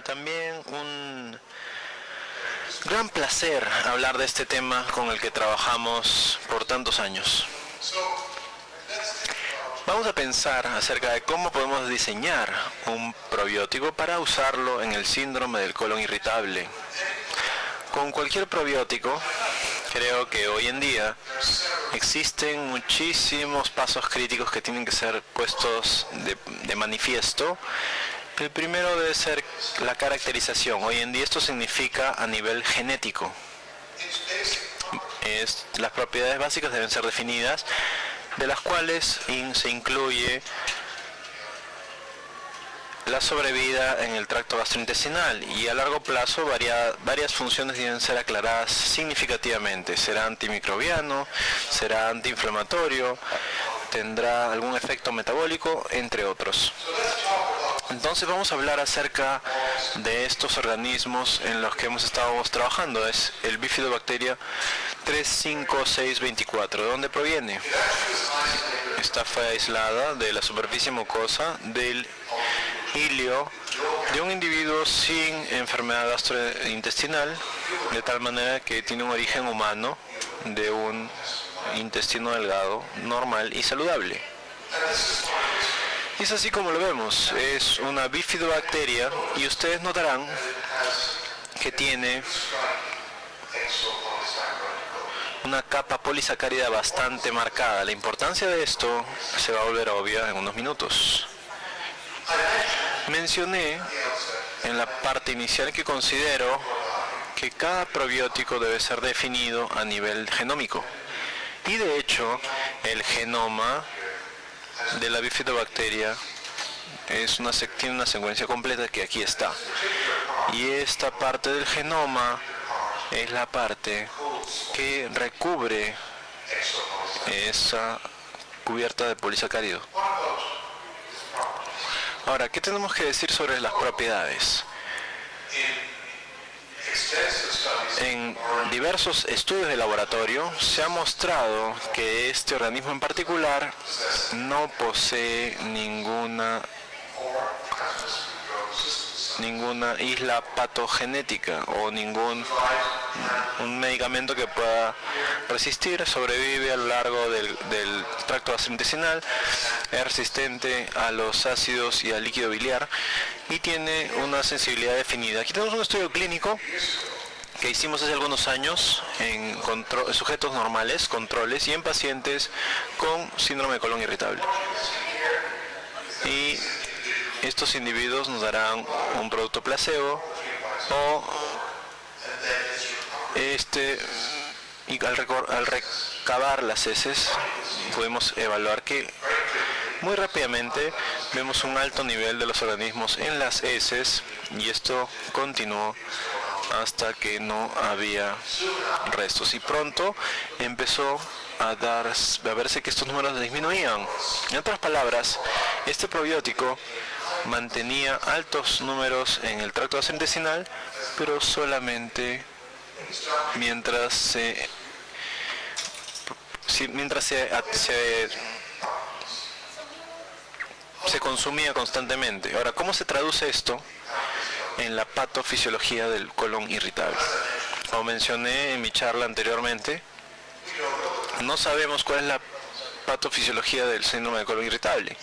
y también un gran placer hablar de este tema con el que trabajamos por tantos años. Vamos a pensar acerca de cómo podemos diseñar un probiótico para usarlo en el síndrome del colon irritable. Con cualquier probiótico, creo que hoy en día existen muchísimos pasos críticos que tienen que ser puestos de manifiesto. El primero debe ser la caracterización. Hoy en día esto significa a nivel genético. Las propiedades básicas deben ser definidas, de las cuales se incluye la sobrevida en el tracto gastrointestinal, y a largo plazo varias funciones deben ser aclaradas significativamente. Será antimicrobiano, será antiinflamatorio, tendrá algún efecto metabólico, entre otros. Entonces vamos a hablar acerca de estos organismos en los que hemos estado trabajando. Es el Bifidobacteria 35624. ¿De dónde proviene? Esta fue aislada de la superficie mucosa del ilio de un individuo sin enfermedad gastrointestinal, de tal manera que tiene un origen humano de un intestino delgado, normal y saludable. Y es así como lo vemos, es una bifidobacteria, y ustedes notarán que tiene una capa polisacárida bastante marcada. La importancia de esto se va a volver obvia en unos minutos. Mencioné en la parte inicial que considero que cada probiótico debe ser definido a nivel genómico. Y de hecho, el genoma de la bifidobacteria tiene una secuencia completa que aquí está. Y esta parte del genoma es la parte que recubre esa cubierta de polisacárido. Ahora, ¿qué tenemos que decir sobre las propiedades? En diversos estudios de laboratorio se ha mostrado que este organismo en particular no posee ninguna isla patogenética o un medicamento que pueda resistir. Sobrevive a lo largo del tracto gastrointestinal, es resistente a los ácidos y al líquido biliar y tiene una sensibilidad definida. Aquí tenemos un estudio clínico que hicimos hace algunos años en sujetos normales, controles, y en pacientes con síndrome de colon irritable. Y estos individuos nos darán un producto placebo y al recabar las heces podemos evaluar que muy rápidamente vemos un alto nivel de los organismos en las heces, y esto continuó hasta que no había restos, y pronto empezó a verse que estos números disminuían. En otras palabras, este probiótico mantenía altos números en el tracto gastrointestinal, pero solamente mientras se consumía constantemente. Ahora, ¿cómo se traduce esto en la patofisiología del colon irritable? Como mencioné en mi charla anteriormente, no sabemos cuál es la patofisiología del síndrome de colon irritable.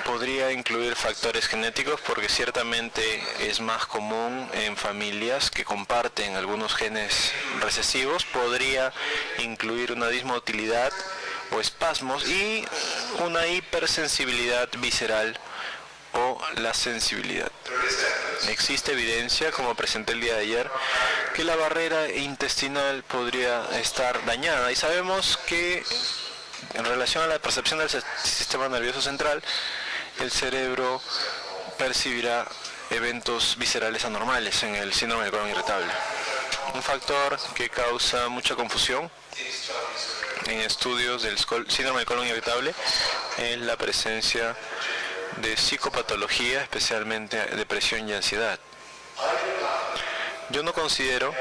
Podría incluir factores genéticos, porque ciertamente es más común en familias que comparten algunos genes recesivos. Podría incluir una dismotilidad o espasmos y una hipersensibilidad visceral o la sensibilidad. Existe evidencia, como presenté el día de ayer, que la barrera intestinal podría estar dañada, y sabemos que en relación a la percepción del sistema nervioso central, el cerebro percibirá eventos viscerales anormales en el síndrome del colon irritable. Un factor que causa mucha confusión en estudios del síndrome del colon irritable es la presencia de psicopatología, especialmente depresión y ansiedad. Yo no considero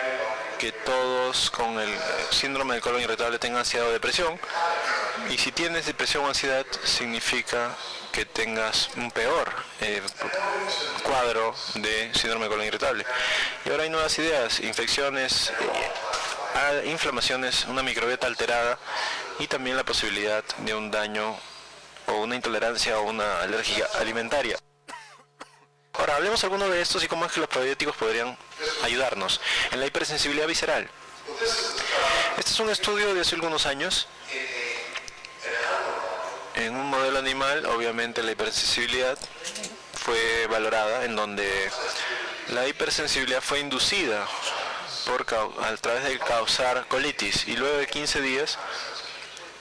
que todos con el síndrome del colon irritable tengan ansiedad o depresión, Y si tienes depresión o ansiedad, significa que tengas un peor cuadro de síndrome de colon irritable. Y ahora hay nuevas ideas, infecciones, inflamaciones, una microbiota alterada y también la posibilidad de un daño o una intolerancia o una alergia alimentaria. Ahora, hablemos alguno de estos y cómo es que los probióticos podrían ayudarnos en la hipersensibilidad visceral. Este es un estudio de hace algunos años. En un modelo animal, obviamente la hipersensibilidad fue valorada, en donde la hipersensibilidad fue inducida a través de causar colitis, y luego de 15 días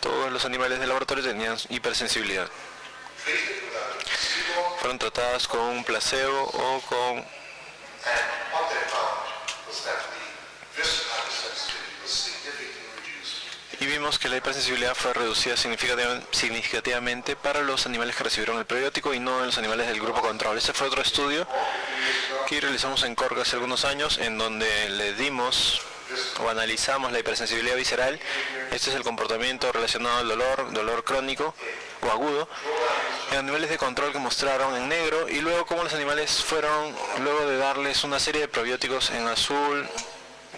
todos los animales del laboratorio tenían hipersensibilidad. Fueron tratadas con un placebo o con y vimos que la hipersensibilidad fue reducida significativamente para los animales que recibieron el probiótico y no en los animales del grupo control. Este fue otro estudio que realizamos en Cork hace algunos años, en donde le dimos o analizamos la hipersensibilidad visceral. Este es el comportamiento relacionado al dolor crónico o agudo, en animales de control que mostraron en negro, y luego cómo los animales fueron, luego de darles una serie de probióticos en azul.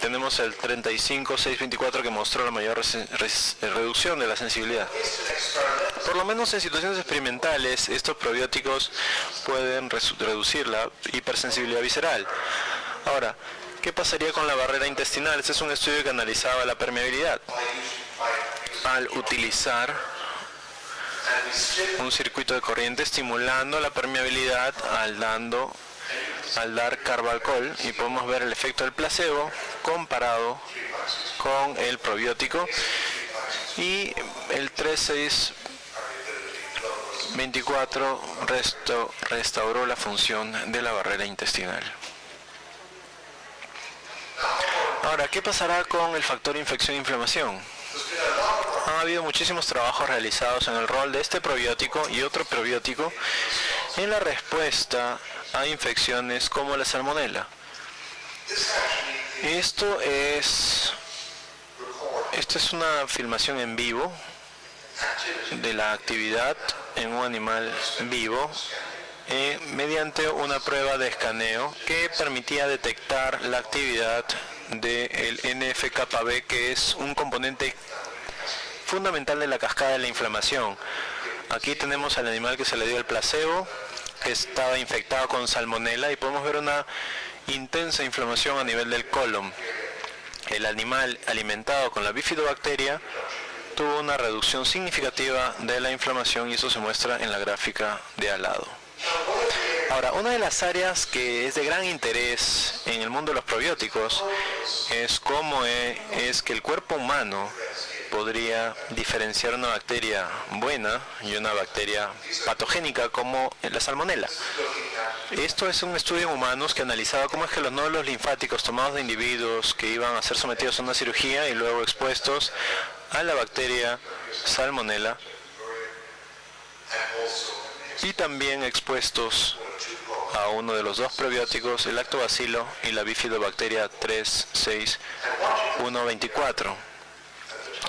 Tenemos el 35-624 que mostró la mayor reducción de la sensibilidad. Por lo menos en situaciones experimentales, estos probióticos pueden reducir la hipersensibilidad visceral. Ahora, ¿qué pasaría con la barrera intestinal? Este es un estudio que analizaba la permeabilidad. Al utilizar un circuito de corriente estimulando la permeabilidad al dar carbalcol, y podemos ver el efecto del placebo comparado con el probiótico, y el 3624 restauró la función de la barrera intestinal. Ahora, ¿qué pasará con el factor infección e inflamación? Ha habido muchísimos trabajos realizados en el rol de este probiótico y otro probiótico en la respuesta a infecciones como la salmonela. Esto es una filmación en vivo de la actividad en un animal vivo mediante una prueba de escaneo que permitía detectar la actividad del NF-κB, que es un componente fundamental de la cascada de la inflamación. Aquí tenemos al animal que se le dio el placebo, que estaba infectado con salmonela, y podemos ver una intensa inflamación a nivel del colon. El animal alimentado con la bifidobacteria tuvo una reducción significativa de la inflamación, y eso se muestra en la gráfica de al lado. Ahora, una de las áreas que es de gran interés en el mundo de los probióticos es cómo es que el cuerpo humano podría diferenciar una bacteria buena y una bacteria patogénica como la salmonela. Esto es un estudio en humanos que analizaba cómo es que los nódulos linfáticos tomados de individuos que iban a ser sometidos a una cirugía y luego expuestos a la bacteria salmonela, y también expuestos a uno de los dos probióticos, el lactobacilo y la bifidobacteria 36124.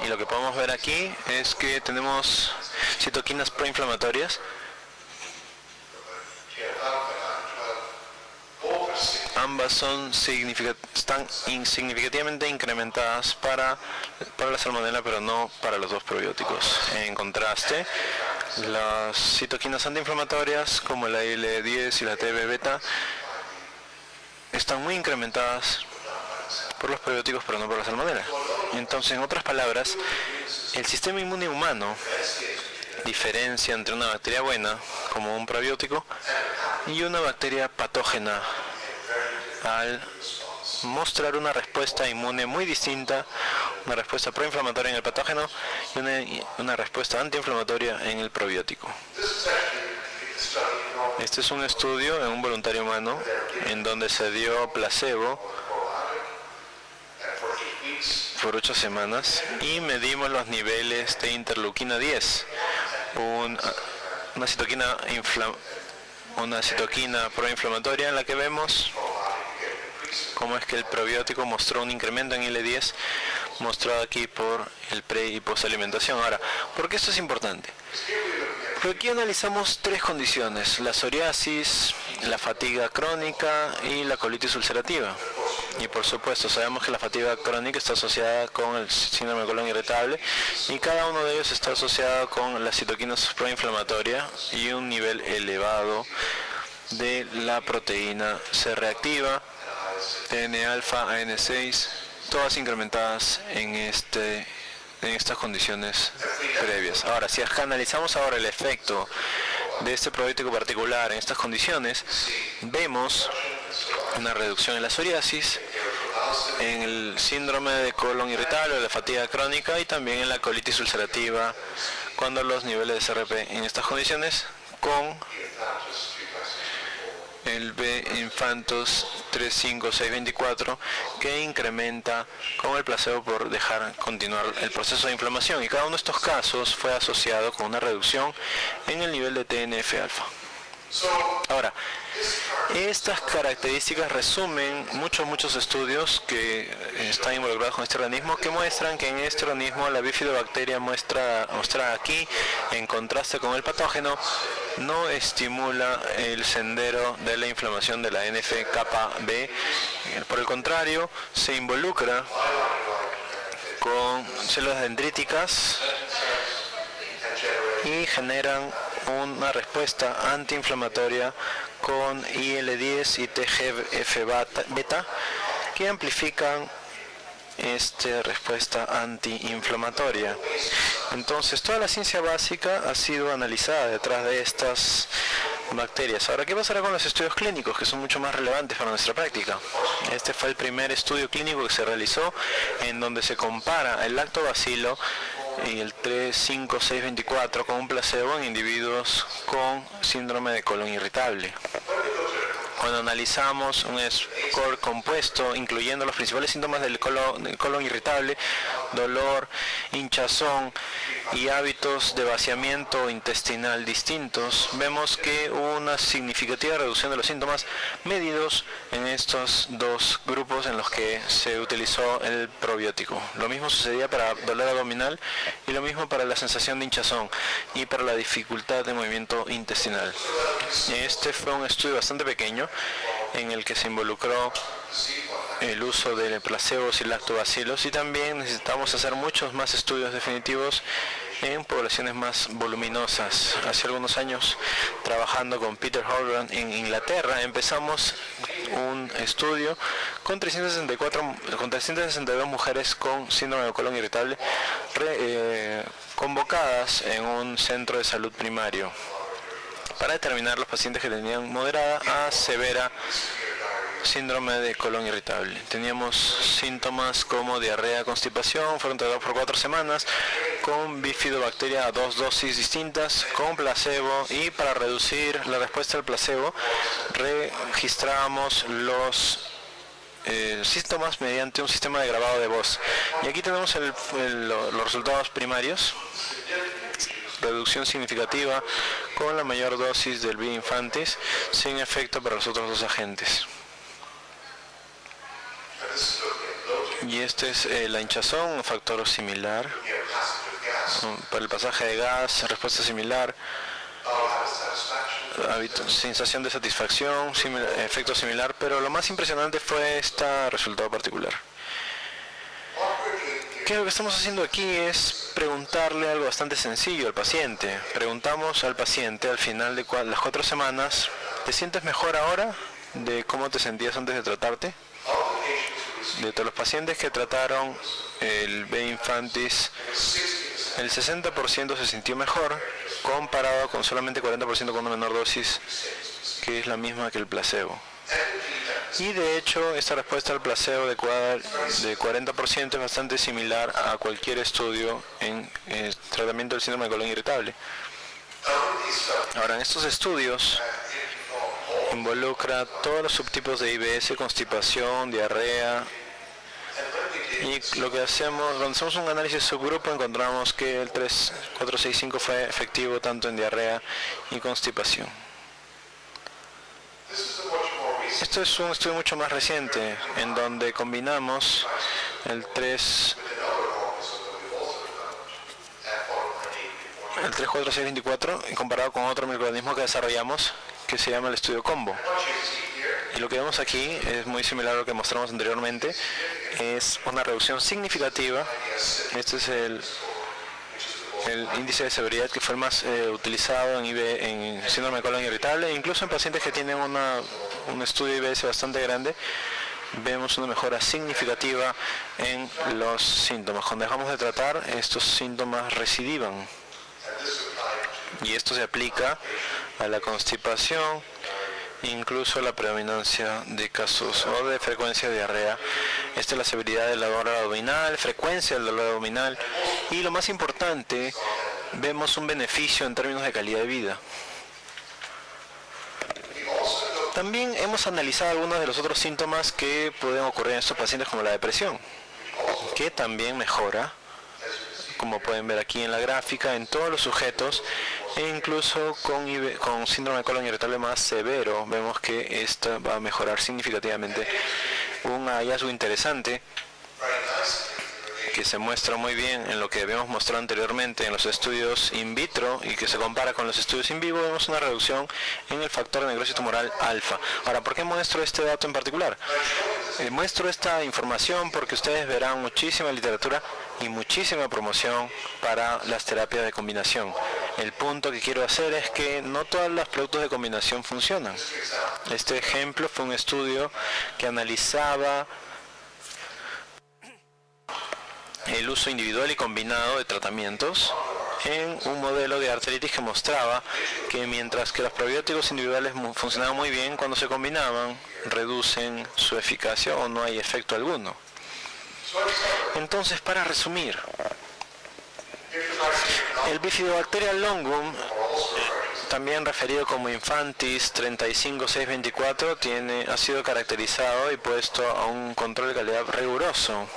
Y lo que podemos ver aquí es que tenemos citoquinas proinflamatorias. Ambas están significativamente incrementadas para la salmonela, pero no para los dos probióticos. En contraste, las citoquinas antiinflamatorias como la IL-10 y la TB-beta están muy incrementadas por los probióticos, pero no por la salmonela. Entonces, en otras palabras, el sistema inmune humano diferencia entre una bacteria buena, como un probiótico, y una bacteria patógena al mostrar una respuesta inmune muy distinta, una respuesta proinflamatoria en el patógeno y una respuesta antiinflamatoria en el probiótico. Este es un estudio en un voluntario humano en donde se dio placebo por 8 semanas y medimos los niveles de interleuquina 10, una citoquina proinflamatoria en la que vemos cómo es que el probiótico mostró un incremento en IL-10, mostrado aquí por el pre y post alimentación. Ahora, ¿Por qué esto es importante? Porque aquí analizamos tres condiciones: la psoriasis, la fatiga crónica y la colitis ulcerativa. Y por supuesto sabemos que la fatiga crónica está asociada con el síndrome de colon irritable, y cada uno de ellos está asociado con la citoquina proinflamatoria y un nivel elevado de la proteína C reactiva, TNA-alfa, AN6, todas incrementadas en estas condiciones previas. Ahora, si analizamos ahora el efecto de este probiótico particular en estas condiciones, vemos una reducción en la psoriasis, en el síndrome de colon irritable o de fatiga crónica, y también en la colitis ulcerativa cuando los niveles de CRP en estas condiciones con el B infantos 35624, que incrementa con el placebo por dejar continuar el proceso de inflamación, y cada uno de estos casos fue asociado con una reducción en el nivel de TNF-alfa. Ahora, estas características resumen muchos estudios que están involucrados con este organismo, que muestran que en este organismo la bifidobacteria muestra aquí, en contraste con el patógeno, no estimula el sendero de la inflamación de la NF-kappa B. Por el contrario, se involucra con células dendríticas y generan una respuesta antiinflamatoria con IL-10 y TGF-beta, que amplifican esta respuesta antiinflamatoria. Entonces, toda la ciencia básica ha sido analizada detrás de estas bacterias. Ahora, ¿qué pasará con los estudios clínicos, que son mucho más relevantes para nuestra práctica? Este fue el primer estudio clínico que se realizó, en donde se compara el lactobacilo y el 35624 con un placebo en individuos con síndrome de colon irritable. Cuando analizamos un score compuesto incluyendo los principales síntomas del colon irritable, dolor, hinchazón y hábitos de vaciamiento intestinal distintos, vemos que hubo una significativa reducción de los síntomas medidos en estos dos grupos en los que se utilizó el probiótico. Lo mismo sucedía para dolor abdominal, y lo mismo para la sensación de hinchazón y para la dificultad de movimiento intestinal. Este fue un estudio bastante pequeño en el que se involucró el uso de placebos y lactobacilos, y también necesitamos hacer muchos más estudios definitivos en poblaciones más voluminosas. Hace algunos años, trabajando con Peter Holbrand en Inglaterra, empezamos un estudio con 362 mujeres con síndrome de colon irritable convocadas en un centro de salud primario, para determinar los pacientes que tenían moderada a severa síndrome de colon irritable. Teníamos síntomas como diarrea, constipación. Fueron tratados por 4 semanas con bifidobacteria a 2 dosis distintas, con placebo, y para reducir la respuesta al placebo registrábamos los síntomas mediante un sistema de grabado de voz. Y aquí tenemos los resultados primarios: reducción significativa con la mayor dosis del B infantis, sin efecto para los otros dos agentes. Y este es la hinchazón, un factor similar. Para el pasaje de gas, respuesta similar. Sensación de satisfacción, efecto similar, pero lo más impresionante fue este resultado particular. ¿Qué es lo que estamos haciendo aquí? Es preguntarle algo bastante sencillo al paciente. Preguntamos al paciente al final de las 4 semanas: ¿te sientes mejor ahora de cómo te sentías antes de tratarte? De todos los pacientes que trataron el B infantis, el 60% se sintió mejor, comparado con solamente 40% con una menor dosis, que es la misma que el placebo. Y de hecho, esta respuesta al placebo de 40% es bastante similar a cualquier estudio en tratamiento del síndrome de colon irritable. Ahora, en estos estudios involucra todos los subtipos de IBS, constipación, diarrea, y lo que hacemos, cuando hacemos un análisis subgrupo, encontramos que el 3465 fue efectivo tanto en diarrea y constipación. Esto es un estudio mucho más reciente, en donde combinamos el el 34624, comparado con otro microorganismo que desarrollamos que se llama el estudio Combo. Y lo que vemos aquí es muy similar a lo que mostramos anteriormente, es una reducción significativa. Este es el índice de severidad que fue el más utilizado en síndrome de colon irritable, e incluso en pacientes que tienen un estudio IBS bastante grande, vemos una mejora significativa en los síntomas. Cuando dejamos de tratar, estos síntomas recidivan. Y esto se aplica a la constipación, incluso a la predominancia de casos o de frecuencia de diarrea. Esta es la severidad del dolor abdominal, frecuencia del dolor abdominal, y lo más importante, vemos un beneficio en términos de calidad de vida. También hemos analizado algunos de los otros síntomas que pueden ocurrir en estos pacientes, como la depresión, que también mejora, como pueden ver aquí en la gráfica, en todos los sujetos, e incluso con síndrome de colon irritable más severo, vemos que esta va a mejorar significativamente. Un hallazgo interesante que se muestra muy bien en lo que habíamos mostrado anteriormente en los estudios in vitro y que se compara con los estudios in vivo, vemos una reducción en el factor de necrosis tumoral alfa. Ahora, ¿por qué muestro este dato en particular? Muestro esta información porque ustedes verán muchísima literatura y muchísima promoción para las terapias de combinación. El punto que quiero hacer es que no todos los productos de combinación funcionan. Este ejemplo fue un estudio que analizaba el uso individual y combinado de tratamientos en un modelo de artritis que mostraba que mientras que los probióticos individuales funcionaban muy bien, cuando se combinaban reducen su eficacia o no hay efecto alguno. Entonces, para resumir, el Bifidobacterium longum, también referido como Infantis 35624, ha sido caracterizado y puesto a un control de calidad riguroso.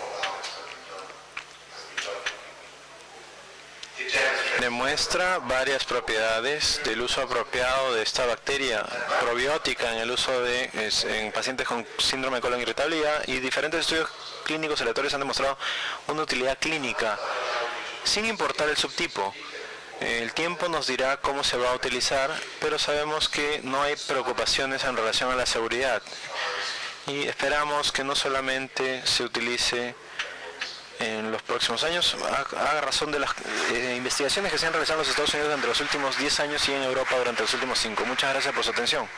Demuestra varias propiedades del uso apropiado de esta bacteria probiótica en el uso en pacientes con síndrome de colon irritable, y diferentes estudios clínicos aleatorios han demostrado una utilidad clínica, sin importar el subtipo. El tiempo nos dirá cómo se va a utilizar, pero sabemos que no hay preocupaciones en relación a la seguridad. Y esperamos que no solamente se utilice en los próximos años, a razón de las investigaciones que se han realizado en los Estados Unidos durante los últimos 10 años y en Europa durante los últimos 5. Muchas gracias por su atención.